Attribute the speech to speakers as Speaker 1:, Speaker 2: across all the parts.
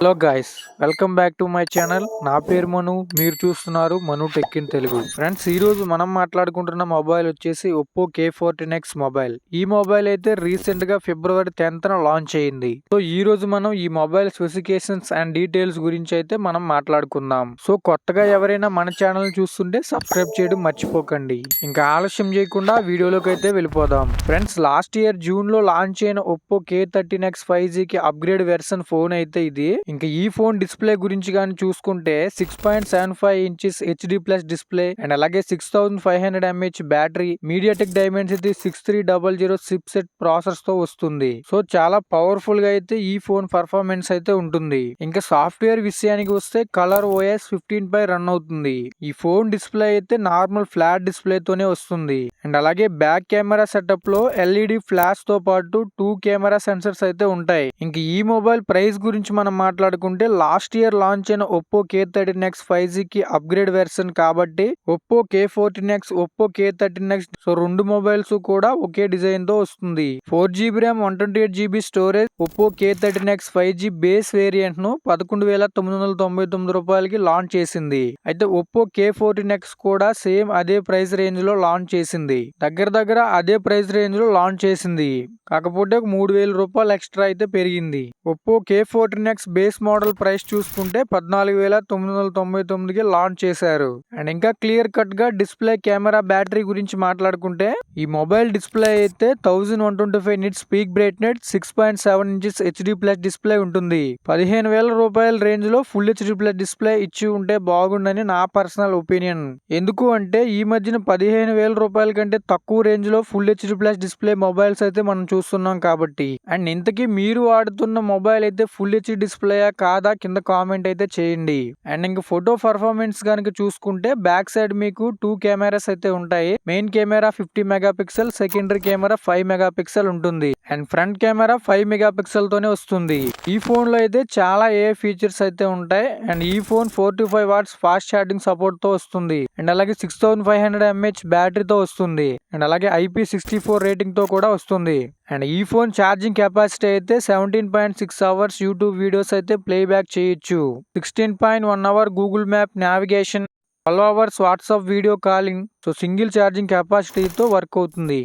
Speaker 1: Hello guys, welcome back to my channel. నా పేరు మను. మీరు చూస్తున్నారు మను టెక్ ఇన్ తెలుగు. ఫ్రెండ్స్, ఈ రోజు మనం మాట్లాడుకుంటున్న మొబైల్ వచ్చేసి ఒప్పో K14X మొబైల్. ఈ మొబైల్ అయితే రీసెంట్ గా ఫిబ్రవరి 10th లాంచ్ అయింది. సో ఈ రోజు మనం ఈ మొబైల్ స్పెసిఫికేషన్స్ అండ్ డీటెయిల్స్ గురించి అయితే మనం మాట్లాడుకుందాం. సో కొత్తగా ఎవరైనా మన ఛానల్ చూస్తుంటే సబ్స్క్రైబ్ చేయడం మర్చిపోకండి. ఇంకా ఆలస్యం చేయకుండా వీడియోలోకి అయితే వెళ్ళిపోదాం. ఫ్రెండ్స్, లాస్ట్ ఇయర్ జూన్ లో లాంచ్ అయిన ఒప్పో K13X 5G కి అప్గ్రేడ్ వెర్షన్ ఫోన్ అయితే ఇది. ఇంకా ఈ ఫోన్ డిస్ప్లే గురించి కానీ చూసుకుంటే 6.75 inches HD plus display and అలాగే 6500 mAh battery, MediaTek Dimensity 6300 chip set process తో వస్తుంది. సో చాలా పవర్ఫుల్ గా అయితే ఈ ఫోన్ పర్ఫార్మెన్స్ అయితే ఉంటుంది. ఇంకా సాఫ్ట్వేర్ విషయానికి వస్తే కలర్ OS 15 పై రన్ అవుతుంది. ఈ ఫోన్ డిస్ప్లే అయితే నార్మల్ ఫ్లాట్ డిస్ప్లే తోనే వస్తుంది. అండ్ అలాగే బ్యాక్ కెమెరా సెటప్ లో LED ఫ్లాష్ తో పాటు 2 కెమెరా సెన్సర్స్ అయితే ఉంటాయి. ఇంక ఈ మొబైల్ ప్రైస్ గురించి మనం మాట్లాడుకుంటే లాస్ట్ ఇయర్ లాంచ్ అయిన ఒప్పో K13X 5G కి అప్గ్రేడ్ వెర్షన్ కాబట్టి Oppo K14X, Oppo K13X so రెండు మొబైల్స్ కూడా ఒకే డిజైన్ తో వస్తుంది. 4GB RAM, 128GB storage Oppo K13X 5G base variant ను 11,999 రూపాయలకి లాంచ్ చేసింది. అయితే ఒప్పో K14X కూడా సేమ్ అదే ప్రైస్ రేంజ్ లో లాంచ్ చేసింది. దగ్గర అదే ప్రైస్ రేంజ్ లో లాంచ్ చేసింది. కాకపోతే 3,000 రూపాయలు ఎక్స్ట్రా అయితే పెరిగింది. Oppo K14X base model price చూసుకుంటే 14,999కి లాంచ్ చేశారు. అండ్ ఇంకా క్లియర్ కట్ గా డిస్ప్లే, కెమెరా, బ్యాటరీ గురించి మాట్లాడుకుంటే ఈ మొబైల్ డిస్ప్లే అయితే 1125 nits peak brightness, 6.7 inches HD plus display ఉంటుంది. 15,000 రూపాయల రేంజ్ లో ఫుల్ హెచ్డి ప్లస్ డిస్ప్లే ఇచ్చి ఉంటే బాగుండని నా పర్సనల్ ఒపీనియన్. ఎందుకు అంటే ఈ మధ్యన 15,000 రూపాయల కంటే తక్కువ రేంజ్ లో full HD plus display mobiles అయితే మనం చూస్తున్నాం కాబట్టి. అండ్ ఇంతకీ మీరు వాడుతున్న మొబైల్ అయితే ఫుల్ హెచ్డి డిస్ప్లేయా కాదా కింద కామెంట్ అయితే చేయండి. అండ్ ఇంక ఫోటో పర్ఫార్మెన్స్ కనుక చూసుకుంటే బ్యాక్ సైడ్ మీకు 2 కెమెరాస్ అయితే ఉంటాయి. Main camera 50 megapixel, secondary camera 5 megapixel ఉంటుంది. అండ్ ఫ్రంట్ కెమెరా 5 మెగాపిక్సెల్ తోనే వస్తుంది. ఈ ఫోన్ లో అయితే చాలా ఫీచర్స్ అయితే ఉంటాయి. అండ్ ఈ phone 45 watts fast charging support తో వస్తుంది. అండ్ అలాగే 6500 mAh బ్యాటరీతో వస్తుంది. అండ్ అలాగే IP64 రేటింగ్ తో కూడా వస్తుంది. అండ్ ఈ ఫోన్ ఛార్జింగ్ కెపాసిటీ అయితే 17.6 అవర్స్ యూట్యూబ్ వీడియోస్ అయితే ప్లేబ్యాక్ చేయొచ్చు. 16.1 hour Google map navigation, 12 hours WhatsApp video calling. So single charging కెపాసిటీతో వర్క్ అవుతుంది.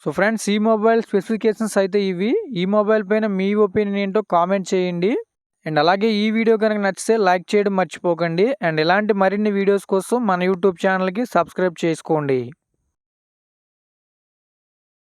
Speaker 1: సో ఫ్రెండ్స్, ఈ మొబైల్ స్పెసిఫికేషన్స్ అయితే ఇవి. ఈ మొబైల్ పైన మీ ఒపీనియన్ ఏంటో కామెంట్ చేయండి. అండ్ అలాగే ఈ వీడియో కనుక నచ్చితే లైక్ చేయడం మర్చిపోకండి. అండ్ ఇలాంటి మరిన్ని వీడియోస్ కోసం మన యూట్యూబ్ ఛానల్కి సబ్స్క్రైబ్ చేసుకోండి.